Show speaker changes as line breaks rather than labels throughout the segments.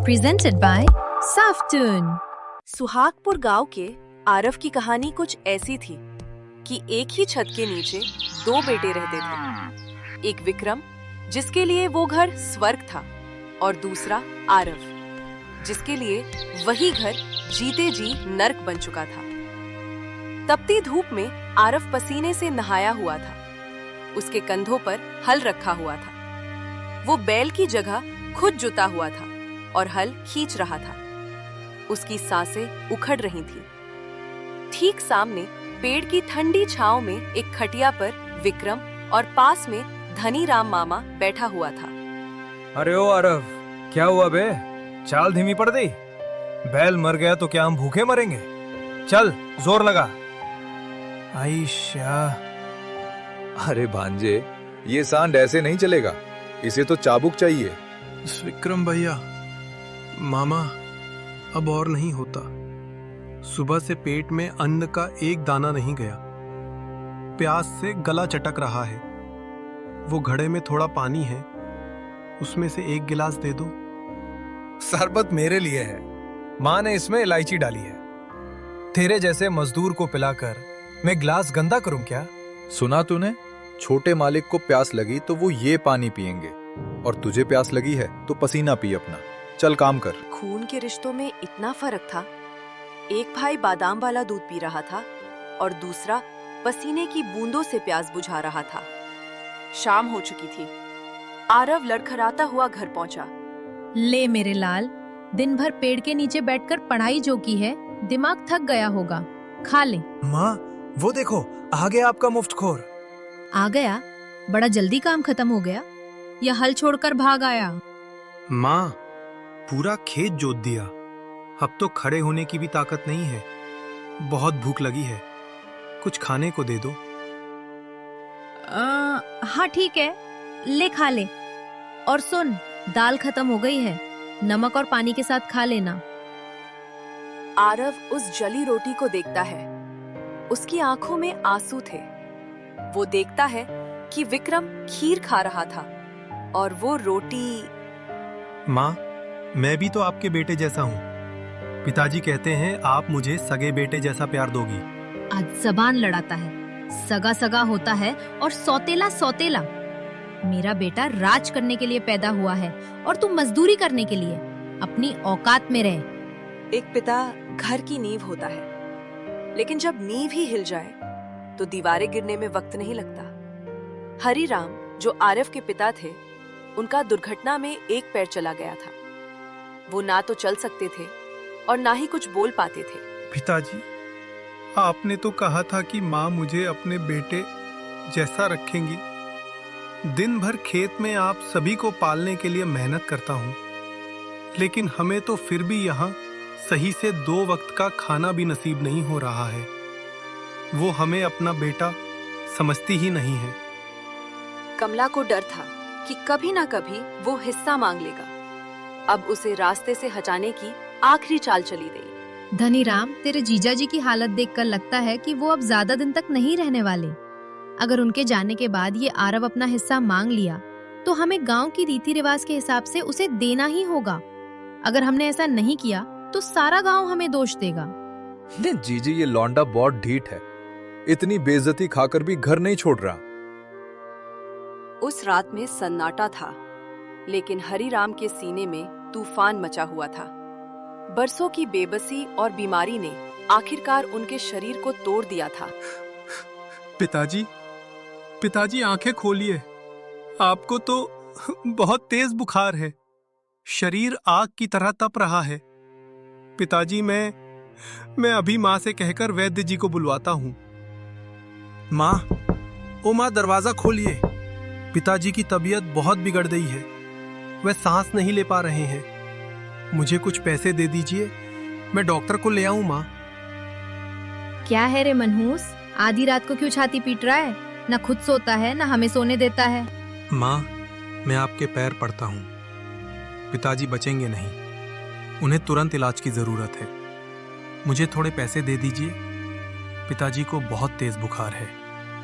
Presented by Saftun।
Suhagpur गांव के आरव की कहानी कुछ ऐसी थी कि एक ही छत के नीचे दो बेटे रहते थे। एक विक्रम, जिसके लिए वो घर स्वर्ग था, और दूसरा आरव, जिसके लिए वही घर जीते जी नर्क बन चुका था। तपती धूप में आरव पसीने से नहाया हुआ था। उसके कंधों पर हल रखा हुआ था। वो बैल की जगह खुद जुता हुआ था और हल खींच रहा था। उसकी सांसें उखड़ रही थीं। ठीक सामने पेड़ की ठंडी छांव में एक खटिया पर विक्रम और पास में धनीराम मामा बैठा हुआ था।
अरे ओ आरव, क्या हुआ बे? चाल धीमी पड़ गई? बैल मर गया तो क्या हम भूखे मरेंगे? चल जोर लगा। आयशा।
अरे भांजे, ये सांड ऐसे नहीं चलेगा, इसे तो चाबुक चाहिए।
विक्रम भैया, मामा अब और नहीं होता। सुबह से पेट में अन्न का एक दाना नहीं गया। प्यास से गला चटक रहा है। वो घड़े में थोड़ा पानी है, उसमें से एक गिलास दे दो।
शरबत मेरे लिए है। माँ ने इसमें इलायची डाली है। तेरे जैसे मजदूर को पिलाकर मैं गिलास गंदा करूं क्या?
सुना तूने? छोटे मालिक को प्यास लगी तो वो ये पानी पिएंगे, और तुझे प्यास लगी है तो पसीना पी अपना। चल काम कर।
खून के रिश्तों में इतना फर्क था। एक भाई बादाम वाला दूध पी रहा था और दूसरा पसीने की बूंदों से प्यास बुझा रहा था। शाम हो चुकी थी। आरव लड़खड़ाता हुआ घर पहुंचा।
ले मेरे लाल, दिन भर पेड़ के नीचे बैठकर पढ़ाई जो की है, दिमाग थक गया होगा, खा ले।
माँ, वो देखो, आ गया आपका मुफ्तखोर।
आ गया? बड़ा जल्दी काम खत्म हो गया या हल छोड़कर भाग आया?
माँ, पूरा खेत जोत दिया। अब तो खड़े होने की भी ताकत नहीं है। बहुत भूख लगी है, कुछ खाने को दे दो।
हाँ ठीक है, ले खा ले। और सुन, दाल खत्म हो गई है, नमक और पानी के साथ खा लेना।
आरव उस जली रोटी को देखता है। उसकी आंखों में आंसू थे। वो देखता है कि विक्रम खीर खा रहा था और वो रोटी।
माँ, मैं भी तो आपके बेटे जैसा हूँ। पिताजी कहते हैं आप मुझे सगे बेटे जैसा प्यार दोगी।
आज जबान लड़ाता है। सगा सगा होता है और सौतेला सौतेला। मेरा बेटा राज करने के लिए पैदा हुआ है और तू मजदूरी करने के लिए। अपनी औकात में रह।
एक पिता घर की नींव होता है, लेकिन जब नींव ही हिल जाए तो दीवारें गिरने में वक्त नहीं लगता। हरिराम, जो आरव के पिता थे, उनका दुर्घटना में एक पैर चला गया था। वो ना तो चल सकते थे और ना ही कुछ बोल पाते थे।
पिताजी, आपने तो कहा था कि माँ मुझे अपने बेटे जैसा रखेंगी। दिन भर खेत में आप सभी को पालने के लिए मेहनत करता हूँ, लेकिन हमें तो फिर भी यहाँ सही से 2 वक्त का खाना भी नसीब नहीं हो रहा है। वो हमें अपना बेटा समझती ही नहीं है।
कमला को डर था कि कभी ना कभी वो हिस्सा मांग लेगा। अब उसे रास्ते से हटाने की आखिरी चाल चली गई।
धनीराम, तेरे जीजा जी की हालत देखकर लगता है कि वो अब ज्यादा दिन तक नहीं रहने वाले। अगर उनके जाने के बाद ये आरव अपना हिस्सा मांग लिया तो हमें गांव की रीति रिवाज के हिसाब से उसे देना ही होगा। अगर हमने ऐसा नहीं किया तो सारा गांव हमें दोष देगा।
नहीं जीजी, ये लौंडा बहुत ढीठ है। इतनी बेइज्जती खाकर भी घर नहीं छोड़ रहा।
उस रात में सन्नाटा था, लेकिन हरिराम के सीने में तूफान मचा हुआ था। बरसों की बेबसी और बीमारी ने आखिरकार उनके शरीर को तोड़ दिया था।
पिताजी, पिताजी आंखें खोलिए। आपको तो बहुत तेज बुखार है। शरीर आग की तरह तप रहा है। पिताजी, मैं अभी माँ से कहकर वैद्य जी को बुलवाता हूँ। माँ, ओ माँ, दरवाजा खोलिए। पिताजी की तबीयत बहुत बिगड़ गई है। वह सांस नहीं ले पा रहे हैं। मुझे कुछ पैसे दे दीजिए, मैं डॉक्टर को ले आऊं। माँ।
क्या है रे मनहूस, आधी रात को क्यों छाती पीट रहा है? ना खुद सोता है ना हमें सोने देता है।
माँ, मैं आपके पैर पड़ता हूँ। पिताजी बचेंगे नहीं। उन्हें तुरंत इलाज की जरूरत है। मुझे थोड़े पैसे दे दीजिए। पिताजी को बहुत तेज बुखार है।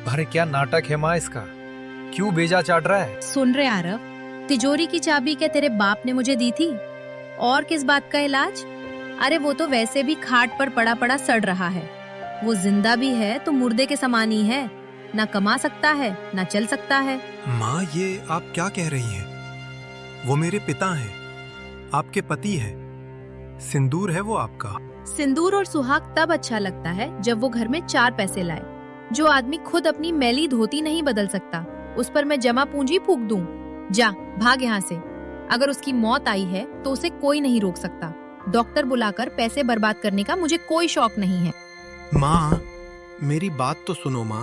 अरे क्या नाटक है माँ इसका? क्यों बेजा चाट रहा है?
सुन रहे आरव, तिजोरी की चाबी क्या तेरे बाप ने मुझे दी थी? और किस बात का इलाज? अरे वो तो वैसे भी खाट पर पड़ा पड़ा सड़ रहा है। वो जिंदा भी है तो मुर्दे के समान ही है, ना कमा सकता है ना चल सकता है।
माँ, ये आप क्या कह रही हैं? वो मेरे पिता हैं, आपके पति हैं। सिंदूर है वो आपका।
सिंदूर और सुहाग तब अच्छा लगता है जब वो घर में 4 पैसे लाए। जो आदमी खुद अपनी मैली धोती नहीं बदल सकता, उस पर मैं जमा पूंजी फूंक दूं। जा भाग यहाँ से। अगर उसकी मौत आई है तो उसे कोई नहीं रोक सकता। डॉक्टर बुलाकर पैसे बर्बाद करने का मुझे कोई शौक नहीं है।
माँ, मेरी बात तो सुनो माँ।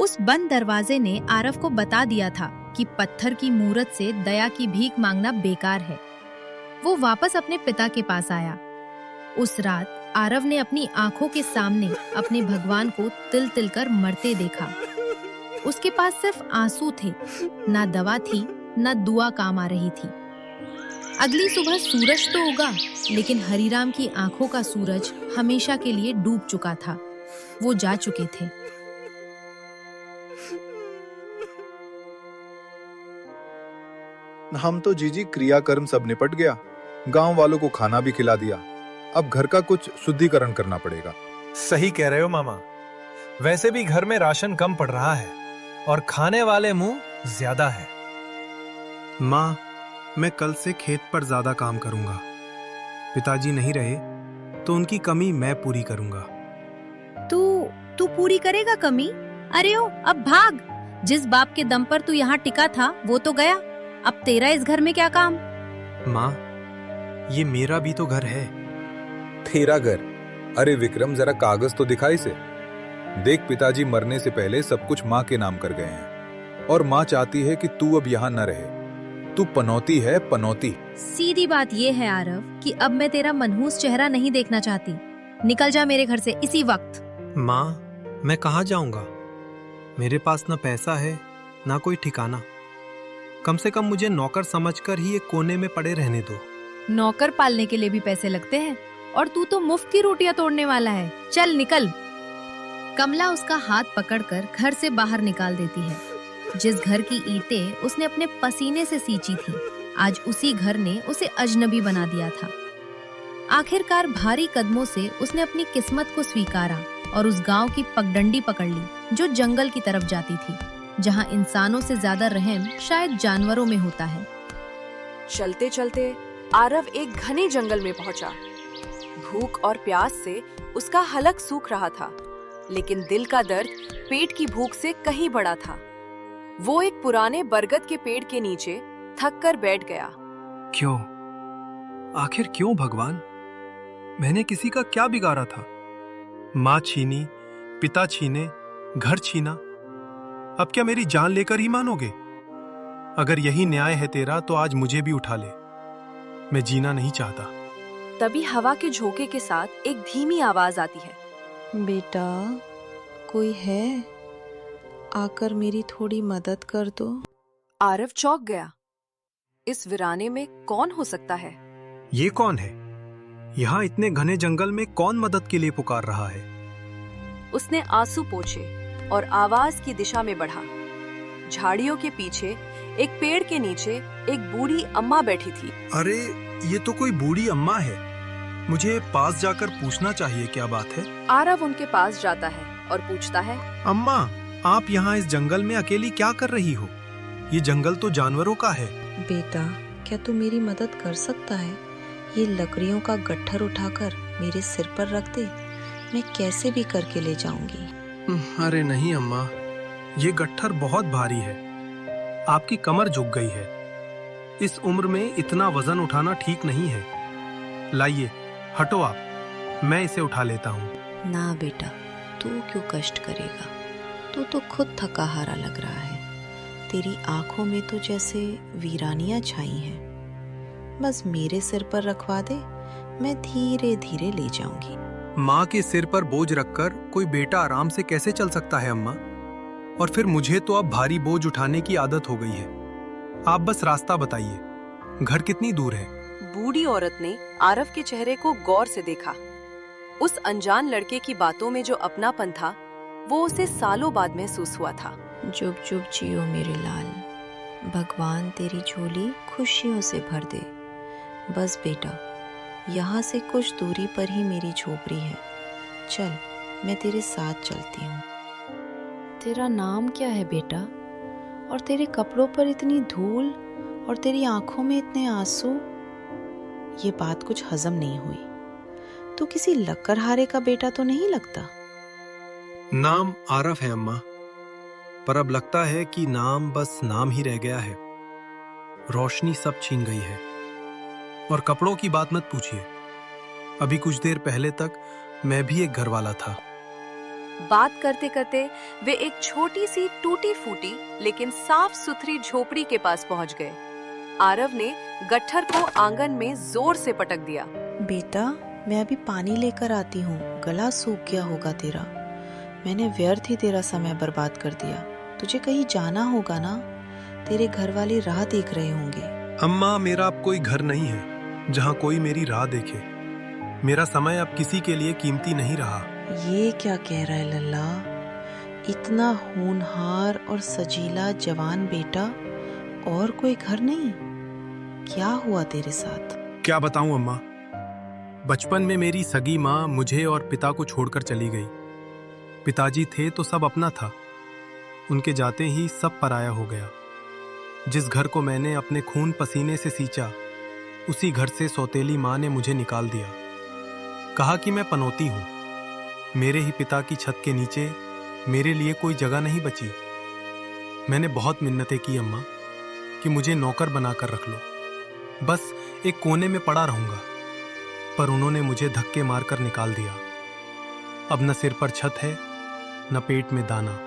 उस बंद दरवाजे ने आरव को बता दिया था कि पत्थर की मूरत से दया की भीख मांगना बेकार है। वो वापस अपने पिता के पास आया। उस रात आरव ने अपनी आंखों के सामने अपने भगवान को तिल तिल कर मरते देखा। उसके पास सिर्फ आंसू थे, ना दवा थी ना दुआ काम आ रही थी। अगली सुबह सूरज तो उगा, लेकिन हरिराम की आंखों का सूरज हमेशा के लिए डूब चुका था। वो जा चुके थे।
हम तो जीजी क्रियाकर्म सब निपट गया, गांव वालों को खाना भी खिला दिया। अब घर का कुछ शुद्धिकरण करना पड़ेगा।
सही कह रहे हो मामा। वैसे भी घर में राशन कम पड़ रहा है और खाने वाले मुंह ज्यादा है।
माँ, मैं कल से खेत पर ज्यादा काम करूंगा। पिताजी नहीं रहे तो उनकी कमी मैं पूरी करूंगा।
तू पूरी करेगा कमी? अरे ओ, अब भाग। जिस बाप के दम पर तू यहाँ टिका था वो तो गया, अब तेरा इस घर में क्या काम?
माँ, ये मेरा भी तो घर है।
तेरा घर? अरे विक्रम, जरा कागज तो दिखा इसे। देख, पिताजी मरने से पहले सब कुछ माँ के नाम कर गए हैं और माँ चाहती है कि तू अब यहाँ न रहे। तू पनौती है, पनौती।
सीधी बात ये है आरव कि अब मैं तेरा मनहूस चेहरा नहीं देखना चाहती। निकल जा मेरे घर से इसी वक्त।
माँ, मैं कहाँ जाऊंगा? मेरे पास ना पैसा है ना कोई ठिकाना। कम से कम मुझे नौकर समझकर ही एक कोने में पड़े रहने दो।
नौकर पालने के लिए भी पैसे लगते हैं और तू तो मुफ्त की रोटियां तोड़ने वाला है। चल निकल। कमला उसका हाथ पकड़कर घर से बाहर निकाल देती है। जिस घर की ईंटें उसने अपने पसीने से सींची थी, आज उसी घर ने उसे अजनबी बना दिया था। आखिरकार भारी कदमों से उसने अपनी किस्मत को स्वीकारा और उस गांव की पगडंडी पकड़ ली जो जंगल की तरफ जाती थी, जहां इंसानों से ज्यादा रहम शायद जानवरों में होता है।
चलते चलते आरव एक घने जंगल में पहुंचा। भूख और प्यास से उसका हलक सूख रहा था, लेकिन दिल का दर्द पेट की भूख से कहीं बड़ा था। वो एक पुराने बरगद के पेड़ के नीचे थक कर बैठ गया।
क्यों? आखिर क्यों भगवान? मैंने किसी का क्या बिगाड़ा था? माँ छीनी, पिता छीने, घर छीना, अब क्या मेरी जान लेकर ही मानोगे? अगर यही न्याय है तेरा तो आज मुझे भी उठा ले। मैं जीना नहीं चाहता।
तभी हवा के झोंके के साथ एक धीमी आवाज आती है।
बेटा, कोई है? आकर मेरी थोड़ी मदद कर दो।
आरव चौंक गया। इस वीराने में कौन हो सकता है?
ये कौन है? यहाँ इतने घने जंगल में कौन मदद के लिए पुकार रहा है?
उसने आंसू पोंछे और आवाज की दिशा में बढ़ा। झाड़ियों के पीछे एक पेड़ के नीचे एक बूढ़ी अम्मा बैठी थी।
अरे, ये तो कोई बूढ़ी अम्मा है। मुझे पास जाकर पूछना चाहिए क्या बात है।
आरव उनके पास जाता है और पूछता है,
अम्मा, आप यहाँ इस जंगल में अकेली क्या कर रही हो? ये जंगल तो जानवरों का है।
बेटा, क्या तू मेरी मदद कर सकता है? ये लकड़ियों का गट्ठर उठाकर मेरे सिर पर रख दे, मैं कैसे भी करके ले जाऊंगी।
अरे नहीं अम्मा, ये गट्ठर बहुत भारी है। आपकी कमर झुक गई है। इस उम्र में इतना वजन उठाना ठीक नहीं है। लाइए, हटो आप, मैं इसे उठा लेता हूँ।
ना बेटा, तू क्यों कष्ट करेगा? तू तो खुद थका हारा लग रहा है। तेरी आंखों में तो जैसे वीरानियां छाई हैं। बस मेरे सिर पर रखवा दे, मैं धीरे धीरे ले जाऊंगी।
माँ के सिर पर बोझ रखकर कोई बेटा आराम से कैसे चल सकता है अम्मा? और फिर मुझे तो अब भारी बोझ उठाने की आदत हो गई है। आप बस रास्ता बताइए, घर कितनी दूर है?
बूढ़ी औरत ने आरव के चेहरे को गौर से देखा। उस अनजान लड़के की बातों में जो अपनापन था, वो उसे सालों बाद महसूस हुआ था।
चुप चुप जियो मेरे लाल, भगवान तेरी झोली खुशियों से भर दे। बस बेटा, यहाँ से कुछ दूरी पर ही मेरी झोपड़ी है। चल, मैं तेरे साथ चलती हूँ। तेरा नाम क्या है बेटा? और तेरे कपड़ों पर इतनी धूल और तेरी आंखों में इतने आंसू। ये बात कुछ हजम नहीं हुई। तू किसी लक्कड़हारे का बेटा तो नहीं लगता?
नाम आरफ है अम्मा, पर अब लगता है कि नाम बस नाम ही रह गया है। रोशनी सब छीन गई है। और कपड़ों की बात मत पूछिए, अभी कुछ देर पहले तक मैं भी एक घर वाला था।
बात करते करते वे एक छोटी सी टूटी फूटी लेकिन साफ सुथरी झोपड़ी के पास पहुंच गए। आरव ने गट्ठर को आंगन में जोर से पटक दिया।
बेटा, मैं अभी पानी लेकर आती हूँ। गला सूख गया होगा तेरा। मैंने व्यर्थ ही तेरा समय बर्बाद कर दिया। तुझे कहीं जाना होगा ना? तेरे घर वाले राह देख रहे होंगे।
अम्मा, मेरा अब कोई घर नहीं है जहाँ कोई मेरी राह देखे। मेरा समय अब किसी के लिए कीमती नहीं रहा।
ये क्या कह रहा है लल्ला? इतना होनहार और सजीला जवान बेटा, और कोई घर नहीं? क्या हुआ तेरे साथ?
क्या बताऊं अम्मा, बचपन में मेरी सगी माँ मुझे और पिता को छोड़कर चली गई। पिताजी थे तो सब अपना था, उनके जाते ही सब पराया हो गया। जिस घर को मैंने अपने खून पसीने से सींचा, उसी घर से सौतेली माँ ने मुझे निकाल दिया। कहा कि मैं पनौती हूँ। मेरे ही पिता की छत के नीचे मेरे लिए कोई जगह नहीं बची। मैंने बहुत मिन्नतें की अम्मा कि मुझे नौकर बनाकर रख लो, बस एक कोने में पड़ा रहूंगा, पर उन्होंने मुझे धक्के मारकर निकाल दिया। अब न सिर पर छत है, न पेट में दाना,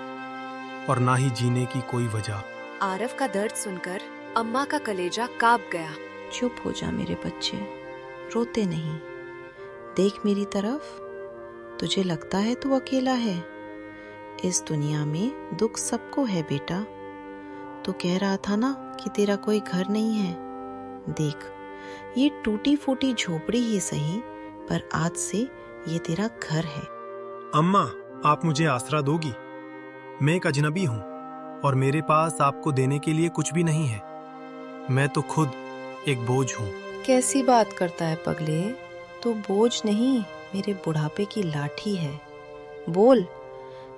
और ना ही जीने की कोई वजह।
आरव का दर्द सुनकर अम्मा का कलेजा कांप गया।
चुप हो जा मेरे बच्चे, रोते नहीं। देख मेरी तरफ। तुझे लगता है तू अकेला है? इस दुनिया में दुख सबको है बेटा। तू कह रहा था ना कि तेरा कोई घर नहीं है। देख, ये टूटी फूटी झोपड़ी ही सही, पर आज से ये तेरा घर है।
अम्मा, आप मुझे आसरा दोगी? मैं एक अजनबी हूँ और मेरे पास आपको देने के लिए कुछ भी नहीं है। मैं तो खुद एक बोझ हूँ।
कैसी बात करता है पगले? तू बोझ नहीं, मेरे बुढ़ापे की लाठी है। बोल,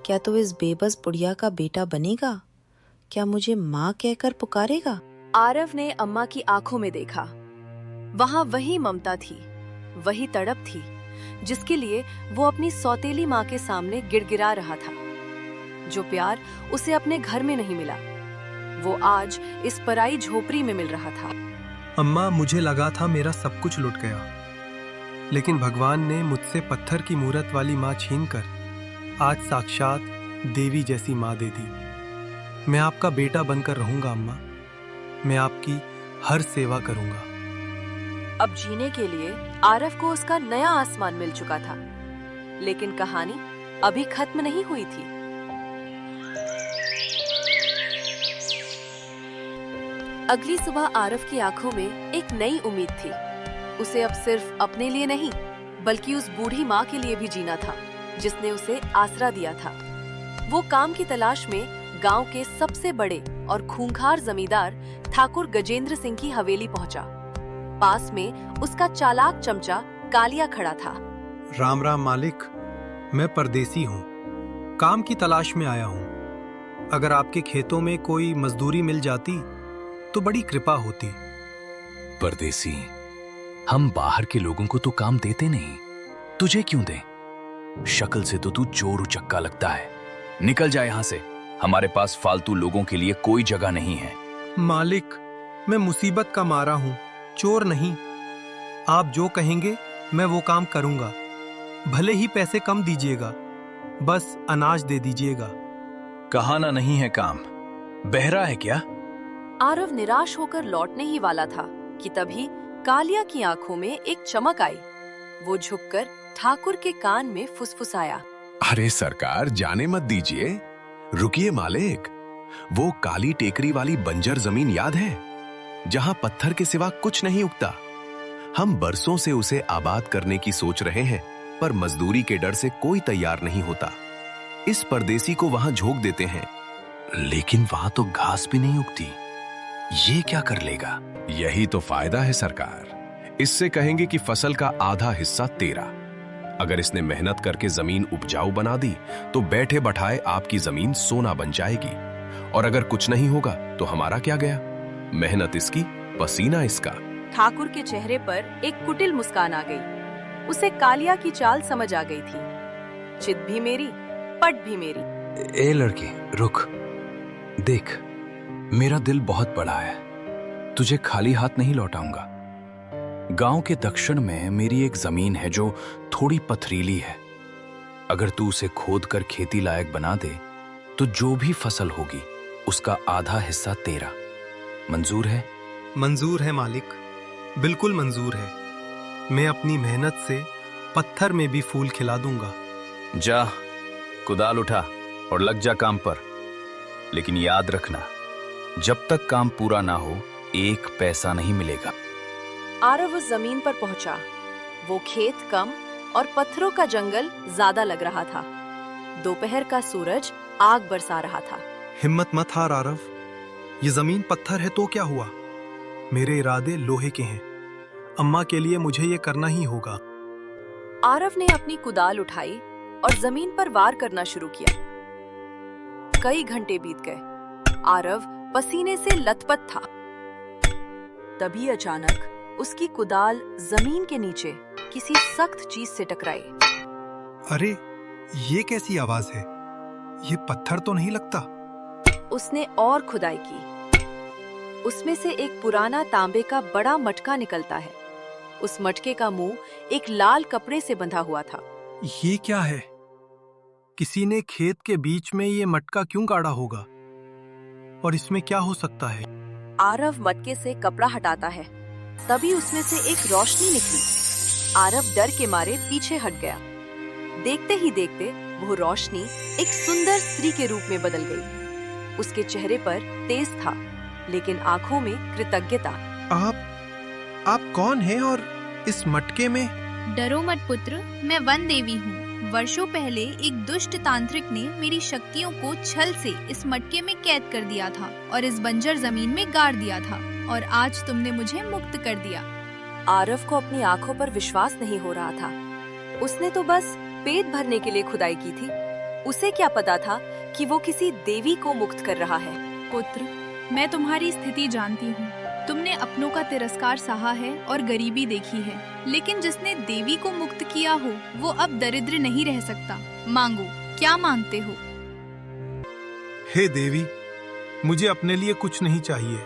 क्या तू इस बेबस बुढ़िया का बेटा बनेगा? क्या मुझे माँ कहकर पुकारेगा?
आरव ने अम्मा की आंखों में देखा। वहां वही ममता थी, वही तड़प थी, जिसके लिए वो अपनी सौतेली माँ के सामने गिड़गिड़ा रहा था। जो प्यार उसे अपने घर में नहीं मिला, वो आज इस पराई झोपड़ी में मिल रहा था।
अम्मा, मुझे लगा था मेरा सब कुछ लुट गया, लेकिन भगवान ने मुझसे पत्थर की मूरत वाली माँ छीनकर आज साक्षात देवी जैसी माँ दे दी। मैं आपका बेटा बनकर रहूंगा अम्मा, मैं आपकी हर सेवा करूंगा।
अब जीने के लिए आरव को उसका नया आसमान मिल चुका था, लेकिन कहानी अभी खत्म नहीं हुई थी। अगली सुबह आरव की आंखों में एक नई उम्मीद थी। उसे अब सिर्फ अपने लिए नहीं, बल्कि उस बूढ़ी माँ के लिए भी जीना था, जिसने उसे आसरा दिया था। वो काम की तलाश में गांव के सबसे बड़े और खूंखार जमींदार ठाकुर गजेंद्र सिंह की हवेली पहुंचा। पास में उसका चालाक चमचा कालिया खड़ा था।
राम राम मालिक, मैं परदेसी हूँ, काम की तलाश में आया हूँ। अगर आपके खेतों में कोई मजदूरी मिल जाती तो बड़ी कृपा होती।
परदेसी, हम बाहर के लोगों को तो काम देते नहीं, तुझे क्यों दें? शक्ल से तो तू चोर उचक्का लगता है। निकल जा यहाँ से, हमारे पास फालतू लोगों के लिए कोई जगह नहीं है।
मालिक, मैं मुसीबत का मारा हूँ, चोर नहीं। आप जो कहेंगे मैं वो काम करूंगा, भले ही पैसे कम दीजिएगा, बस अनाज दे दीजिएगा।
कहाना नहीं है काम, बहरा है क्या?
आरव निराश होकर लौटने ही वाला था कि तभी कालिया की आंखों में एक चमक आई। वो झुककर ठाकुर के कान में फुसफुसाया।
अरे सरकार, जाने मत दीजिए, रुकिए मालिक। वो काली टेकरी वाली बंजर जमीन याद है, जहां पत्थर के सिवा कुछ नहीं उगता? हम बरसों से उसे आबाद करने की सोच रहे हैं, पर मजदूरी के डर से कोई तैयार नहीं होता। इस परदेसी को वहां झोंक देते हैं।
लेकिन वहां तो घास भी नहीं उगती, ये क्या कर लेगा?
यही तो फायदा है सरकार, इससे कहेंगे कि फसल का आधा हिस्सा तेरा। अगर इसने मेहनत करके जमीन उपजाऊ बना दी तो बैठे बैठाए आपकी जमीन सोना बन जाएगी। और अगर कुछ नहीं होगा तो हमारा क्या गया? मेहनत इसकी, पसीना इसका।
ठाकुर के चेहरे पर एक कुटिल मुस्कान आ गई। उसे कालिया की चाल समझ आ गई थी। चित भी मेरी, पट भी मेरी।
ए लड़की, रुक। देख, मेरा दिल बहुत बड़ा है, तुझे खाली हाथ नहीं लौटाऊंगा। गांव के दक्षिण में मेरी एक जमीन है जो थोड़ी पथरीली है। अगर तू उसे खोद कर खेती लायक बना दे तो जो भी फसल होगी उसका आधा हिस्सा तेरा। मंजूर है?
मंजूर है मालिक, बिल्कुल मंजूर है। मैं अपनी मेहनत से पत्थर में भी फूल खिला दूंगा।
जा, कुदाल उठा और लग जा काम पर। लेकिन याद रखना, जब तक काम पूरा ना हो 1 पैसा नहीं मिलेगा।
आरव उस जमीन पर पहुंचा। वो खेत कम और पत्थरों का जंगल ज्यादा लग रहा था। दोपहर का सूरज आग बरसा रहा था।
हिम्मत मत हार आरव, ये जमीन पत्थर है तो क्या हुआ? मेरे इरादे लोहे के हैं। अम्मा के लिए मुझे ये करना ही होगा।
आरव ने अपनी कुदाल उठाई और जमीन पर वार करना शुरू किया। कई घंटे बीत गए। आरव पसीने से लथपथ था। तभी अचानक उसकी कुदाल जमीन के नीचे किसी सख्त चीज से टकराई।
अरे, ये कैसी आवाज है? ये पत्थर तो नहीं लगता।
उसने और खुदाई की। उसमें से एक पुराना तांबे का बड़ा मटका निकलता है। उस मटके का मुंह एक लाल कपड़े से बंधा हुआ था।
ये क्या है? किसी ने खेत के बीच में ये मटका क्यों गाड़ा होगा? और इसमें क्या हो सकता है?
आरव मटके से कपड़ा हटाता है। तभी उसमें से एक रोशनी निकली। आरव डर के मारे पीछे हट गया। देखते ही देखते वो रोशनी एक सुंदर स्त्री के रूप में बदल गई। उसके चेहरे पर तेज था, लेकिन आंखों में कृतज्ञता।
आप कौन हैं और इस मटके में?
डरो मत पुत्र, मैं वन देवी हूँ। वर्षों पहले एक दुष्ट तांत्रिक ने मेरी शक्तियों को छल से इस मटके में कैद कर दिया था और इस बंजर जमीन में गाड़ दिया था, और आज तुमने मुझे मुक्त कर दिया।
आरव को अपनी आंखों पर विश्वास नहीं हो रहा था। उसने तो बस पेट भरने के लिए खुदाई की थी। उसे क्या पता था कि वो किसी देवी को मुक्त कर रहा है।
पुत्र, मैं तुम्हारी स्थिति जानती हूँ। तुमने अपनों का तिरस्कार सहा है और गरीबी देखी है, लेकिन जिसने देवी को मुक्त किया हो वो अब दरिद्र नहीं रह सकता। मांगो, क्या मांगते हो?
हे देवी, मुझे अपने लिए कुछ नहीं चाहिए।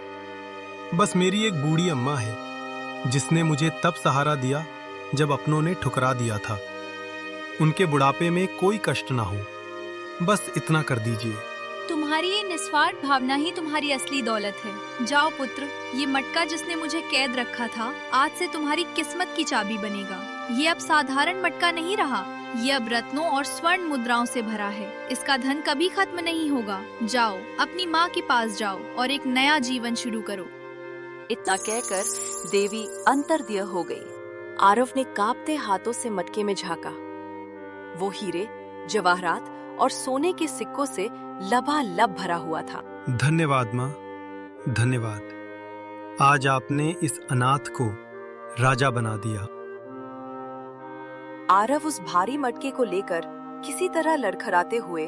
बस मेरी एक बूढ़ी अम्मा है जिसने मुझे तब सहारा दिया जब अपनों ने ठुकरा दिया था। उनके बुढ़ापे में कोई कष्ट ना हो, बस इतना कर दीजिए।
तुम्हारी ये निस्वार्थ भावना ही तुम्हारी असली दौलत है। जाओ पुत्र, ये मटका जिसने मुझे कैद रखा था आज से तुम्हारी किस्मत की चाबी बनेगा। ये अब साधारण मटका नहीं रहा, ये अब रत्नों और स्वर्ण मुद्राओं से भरा है। इसका धन कभी खत्म नहीं होगा। जाओ, अपनी माँ के पास जाओ और एक नया जीवन शुरू करो।
इतना कहकर देवी अंतर्ध्य हो गई। आरव ने कांपते हाथों से मटके में झांका। वो हीरे, जवाहरात और सोने के सिक्कों से लबालब भरा हुआ था।
धन्यवाद माँ, धन्यवाद। आज आपने इस अनाथ को राजा बना दिया।
आरव उस भारी मटके को लेकर किसी तरह लड़खड़ाते हुए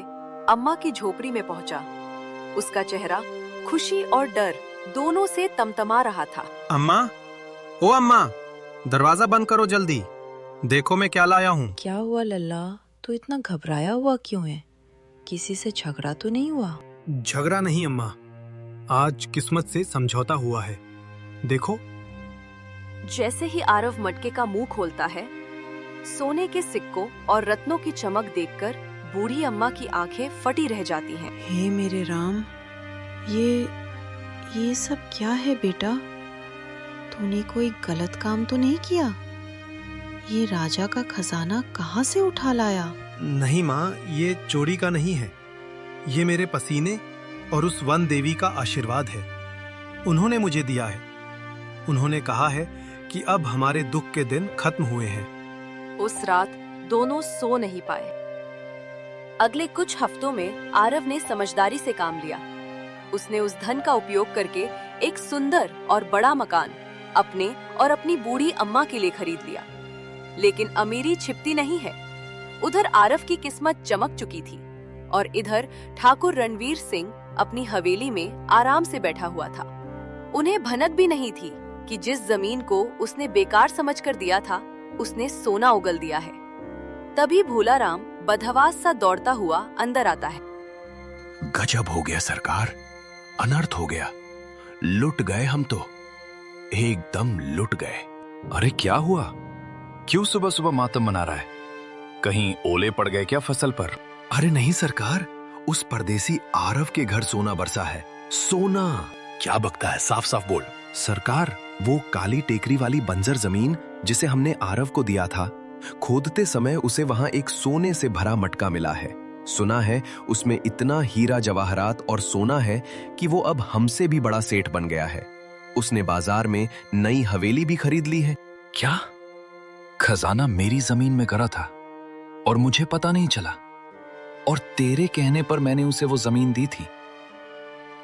अम्मा की झोपड़ी में पहुंचा। उसका चेहरा खुशी और डर दोनों से तमतमा रहा था।
अम्मा, ओ अम्मा, दरवाजा बंद करो जल्दी। देखो मैं क्या लाया हूँ।
क्या हुआ लल्ला, तू इतना घबराया हुआ क्यों है? किसी से झगड़ा तो नहीं हुआ?
झगड़ा नहीं अम्मा, आज किस्मत से समझौता हुआ है। देखो।
जैसे ही आरव मटके का मुंह खोलता है, सोने के सिक्कों और रत्नों की चमक देखकर बूढ़ी अम्मा की आंखें फटी रह जाती हैं।
हे मेरे राम, ये सब क्या है बेटा? तूने कोई गलत काम तो नहीं किया? ये राजा का खजाना कहाँ से उठा लाया?
नहीं माँ, ये चोरी का नहीं है। ये मेरे पसीने और उस वन देवी का आशीर्वाद है। उन्होंने मुझे दिया है। उन्होंने कहा है कि अब हमारे दुख के दिन खत्म हुए हैं।
उस रात दोनों सो नहीं पाए। अगले कुछ हफ्तों में आरव ने समझदारी से काम लिया। उसने उस धन का उपयोग करके एक सुंदर और बड़ा मकान अपने और अपनी बूढ़ी अम्मा के लिए खरीद लिया। लेकिन अमीरी छिपती नहीं है। उधर आरव की किस्मत चमक चुकी थी और इधर ठाकुर रणवीर सिंह अपनी हवेली में आराम से बैठा हुआ था। उन्हें भनक भी नहीं थी कि जिस जमीन को उसने बेकार समझकर दिया था, उसने सोना उगल दिया है। तभी भोलाराम बदहवास सा दौड़ता हुआ अंदर आता है।
गजब हो गया सरकार, अनर्थ हो गया, लुट गए हम तो, एकदम लुट गए।
अरे क्या हुआ? क्यों सुबह सुबह मातम मना रहा है? कहीं ओले पड़ गए क्या फसल पर?
अरे नहीं सरकार, उस परदेसी आरव के घर सोना बरसा है। सोना!
क्या बकता है, साफ साफ बोल।
सरकार, वो काली टेकरी वाली बंजर जमीन जिसे हमने आरव को दिया था, खोदते समय उसे वहां एक सोने से भरा मटका मिला है। सुना है उसमें इतना हीरा जवाहरात और सोना है कि वो अब हमसे भी बड़ा सेठ बन गया है। उसने बाजार में नई हवेली भी खरीद ली है।
क्या? खजाना मेरी जमीन में गिरा था और मुझे पता नहीं चला, और तेरे कहने पर मैंने उसे वो जमीन दी थी।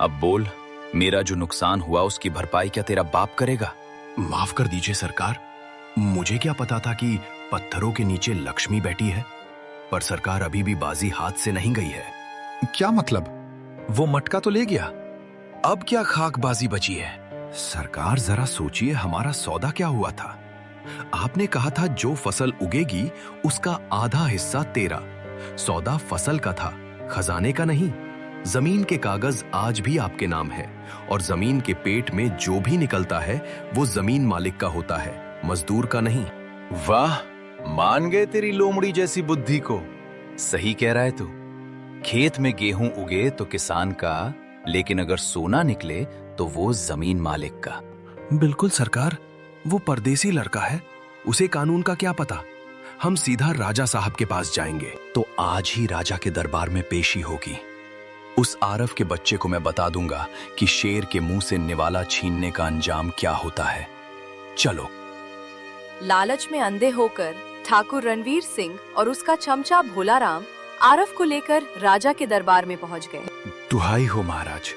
अब बोल, मेरा जो नुकसान हुआ उसकी भरपाई क्या तेरा बाप करेगा?
माफ कर दीजिए सरकार, मुझे क्या पता था कि पत्थरों के नीचे लक्ष्मी बैठी है। पर सरकार, अभी भी बाजी हाथ से नहीं गई है।
क्या मतलब? वो मटका तो ले गया, अब क्या खाकबाजी बची है?
सरकार जरा सोचिए, हमारा सौदा क्या हुआ था? आपने कहा था जो फसल उगेगी उसका आधा हिस्सा तेरा। सौदा फसल का था, खजाने का नहीं। जमीन के कागज आज भी आपके नाम है, और जमीन के पेट में जो भी निकलता है वो जमीन मालिक का होता है, मजदूर का नहीं।
वाह, मान गए तेरी लोमड़ी जैसी बुद्धि को। सही कह रहा है तू। खेत में गेहूं उगे तो किसान का, लेकिन अगर सोना निकले तो वो जमीन मालिक का।
बिल्कुल सरकार, वो परदेसी लड़का है, उसे कानून का क्या पता। हम सीधा राजा साहब के पास जाएंगे।
तो आज ही राजा के दरबार में पेशी होगी। उस आरव के बच्चे को मैं बता दूंगा कि शेर के मुंह से निवाला छीनने का अंजाम क्या होता है। चलो।
लालच में अंधे होकर ठाकुर रणवीर सिंह और उसका चमचा भोलाराम आरव को लेकर राजा के दरबार में पहुंच गए।
दुहाई हो महाराज,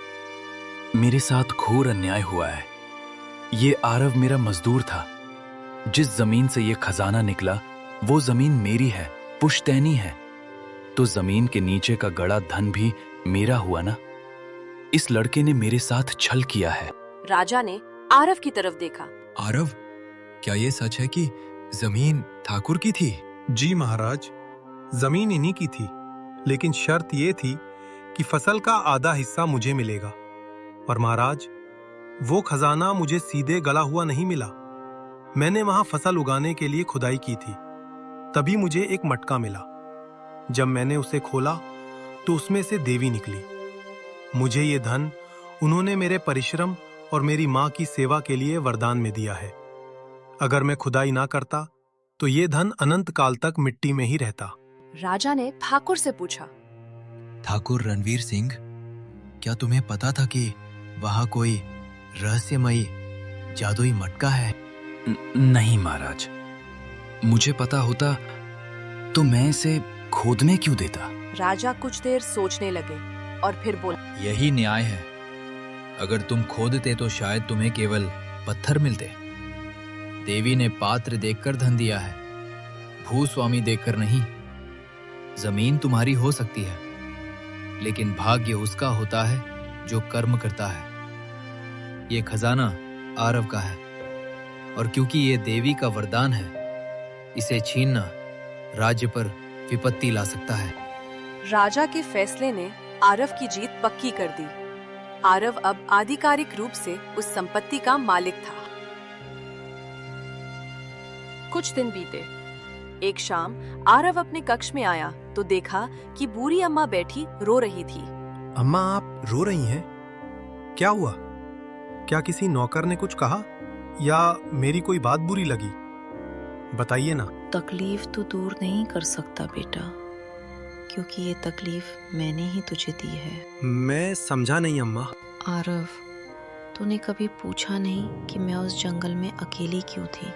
मेरे साथ घोर अन्याय हुआ है। ये आरव मेरा मजदूर था। जिस जमीन से ये खजाना निकला वो जमीन मेरी है, पुश्तैनी है। तो जमीन के नीचे का गड़ा धन भी मेरा हुआ ना। इस लड़के ने मेरे साथ छल किया है।
राजा ने आरव की तरफ देखा।
आरव, क्या ये सच है कि जमीन ठाकुर की थी?
जी महाराज, जमीन इन्हीं की थी, लेकिन शर्त ये थी कि फसल का आधा हिस्सा मुझे मिलेगा। और महाराज, वो खजाना मुझे सीधे गला हुआ नहीं मिला। मैंने वहां फसल उगाने के लिए खुदाई की थी, तभी मुझे एक मटका मिला। जब मैंने उसे खोला तो उसमें से देवी निकली। मुझे ये धन उन्होंने मेरे परिश्रम और मेरी मां की सेवा के लिए वरदान में दिया है। अगर मैं खुदाई ना करता तो ये धन अनंत काल तक मिट्टी में ही रहता।
राजा ने ठाकुर से पूछा,
ठाकुर रणवीर सिंह, क्या तुम्हें पता था कि वहां कोई रहस्यमयी जादुई मटका है?
नहीं महाराज, मुझे पता होता तो मैं इसे खोदने क्यों देता?
राजा कुछ देर सोचने लगे और फिर बोला,
यही न्याय है। अगर तुम खोदते तो शायद तुम्हें केवल पत्थर मिलते। देवी ने पात्र देखकर धन दिया है, भूस्वामी देखकर नहीं। जमीन तुम्हारी हो सकती है, लेकिन भाग्य उसका होता है जो कर्म करता है। ये खजाना आरव का है, और क्योंकि ये देवी का वरदान है, इसे छीनना राज्य पर विपत्ति ला सकता है।
राजा के फैसले ने आरव की जीत पक्की कर दी। आरव अब आधिकारिक रूप से उस संपत्ति का मालिक था। कुछ दिन बीते। एक शाम आरव अपने कक्ष में आया तो देखा कि बूढ़ी अम्मा बैठी रो रही थी।
अम्मा, आप रो रही हैं? क्या हुआ? क्या किसी नौकर ने कुछ कहा या मेरी कोई बात बुरी लगी? बताइए ना।
तकलीफ तो दूर नहीं कर सकता बेटा, क्योंकि ये तकलीफ मैंने ही तुझे दी है।
मैं समझा नहीं अम्मा।
आरव, तूने कभी पूछा नहीं कि मैं उस जंगल में अकेली क्यों थी?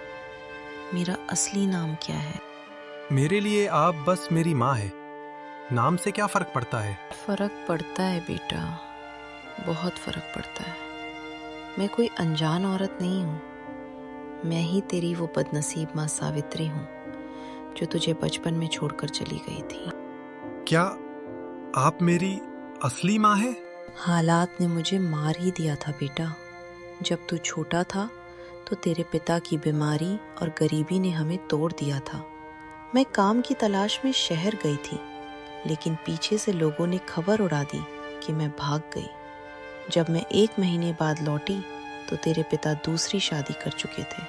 मेरा असली नाम क्या है?
मेरे लिए आप बस मेरी माँ है। नाम से क्या फर्क पड़ता है?
फर्क पड़ता है बेटा, बहुत फर्क पड़ता है। मैं कोई अनजान औरत नहीं हूँ। मैं ही तेरी वो बदनसीब माँ सावित्री हूँ जो तुझे बचपन में छोड़कर चली गई थी।
क्या आप मेरी असली माँ है?
हालात ने मुझे मार ही दिया था बेटा। जब तू छोटा था तो तेरे पिता की बीमारी और गरीबी ने हमें तोड़ दिया था। मैं काम की तलाश में शहर गई थी, लेकिन पीछे से लोगों ने खबर उड़ा दी कि मैं भाग गई। जब मैं 1 महीने बाद लौटी तो तेरे पिता दूसरी शादी कर चुके थे।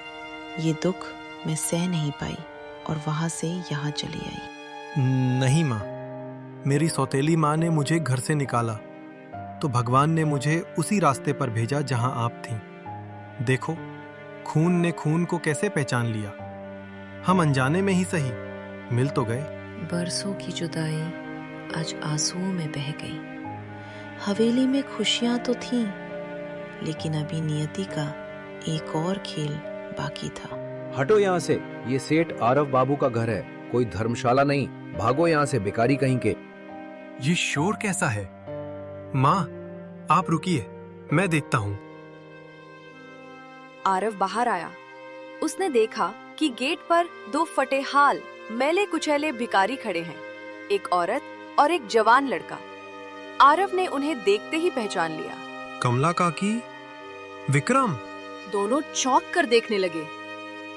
ये दुख मैं सह नहीं पाई और वहां से यहाँ चली आई।
नहीं माँ, मेरी सौतेली माँ ने मुझे घर से निकाला तो भगवान ने मुझे उसी रास्ते पर भेजा जहां आप थीं। देखो, खून ने खून को कैसे पहचान लिया। हम अनजाने में ही सही मिल तो गए।
बरसों की जुदाई आज आंसुओं में बह गई। हवेली में खुशियां तो थीं, लेकिन अभी नियति का एक और खेल बाकी था।
हटो यहाँ से, ये सेठ आरव बाबू का घर है, कोई धर्मशाला नहीं। भागो यहाँ से, भिखारी कहीं के।
ये शोर कैसा है? माँ, आप रुकिए, मैं देखता हूँ।
आरव बाहर आया। उसने देखा कि गेट पर 2 फटेहाल मैले कुचैले भिखारी खड़े हैं, एक औरत और एक जवान लड़का। आरव ने उन्हें देखते ही पहचान लिया।
कमला काकी, विक्रम।
दोनों चौंक कर देखने लगे।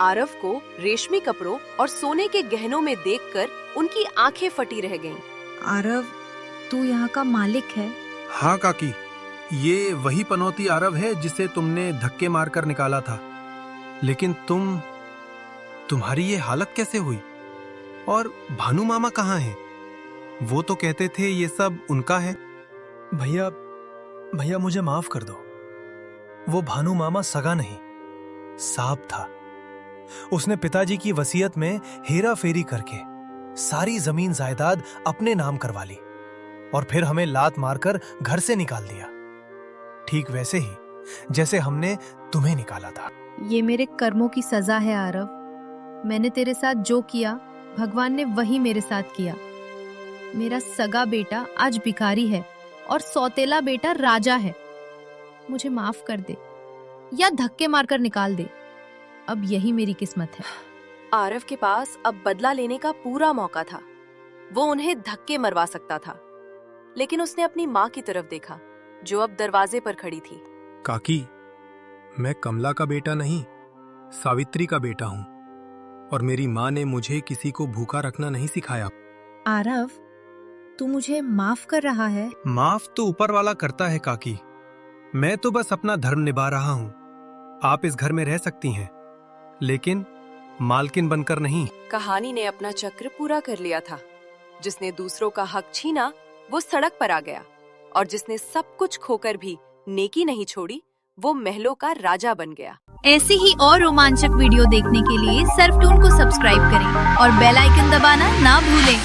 आरव को रेशमी कपड़ों और सोने के गहनों में देखकर उनकी आंखें फटी रह गईं।
आरव, तू यहाँ का मालिक है?
हाँ काकी, ये वही पनौती आरव है जिसे तुमने धक्के मारकर निकाला था। लेकिन तुम्हारी ये हालत कैसे हुई? और भानु मामा कहाँ हैं? वो तो कहते थे ये सब उनका है।
भैया मुझे माफ कर दो। वो भानु मामा सगा नहीं, सांप था। उसने पिताजी की वसीयत में हेरा फेरी करके सारी जमीन जायदाद अपने नाम करवा ली और फिर हमें लात मारकर घर से निकाल दिया, ठीक वैसे ही जैसे हमने तुम्हें निकाला था।
ये मेरे कर्मों की सजा है आरव। मैंने तेरे साथ जो किया, भगवान ने वही मेरे साथ किया। मेरा सगा बेटा आज भिखारी है और सौतेला बेटा राजा है। मुझे माफ कर दे या धक्के मारकर निकाल दे। अब यही मेरी किस्मत है।
आरव के पास अब बदला लेने का पूरा मौका था। वो उन्हें धक्के मरवा सकता था, लेकिन उसने अपनी माँ की तरफ देखा जो अब दरवाजे पर खड़ी थी।
काकी, मैं कमला का बेटा नहीं, सावित्री का बेटा हूँ और मेरी माँ ने मुझे किसी को भूखा रखना नहीं सिखाया।
आरव, तू मुझे माफ कर रहा है?
माफ तो ऊपर वाला करता है काकी। मैं तो बस अपना धर्म निभा रहा हूँ। आप इस घर में रह सकती हैं, लेकिन मालकिन बनकर नहीं।
कहानी ने अपना चक्र पूरा कर लिया था। जिसने दूसरों का हक छीना वो सड़क पर आ गया, और जिसने सब कुछ खोकर भी नेकी नहीं छोड़ी वो महलों का राजा बन गया।
ऐसी ही और रोमांचक वीडियो देखने के लिए सर्फ टून को सब्सक्राइब करें और बेल आइकन दबाना ना भूलें।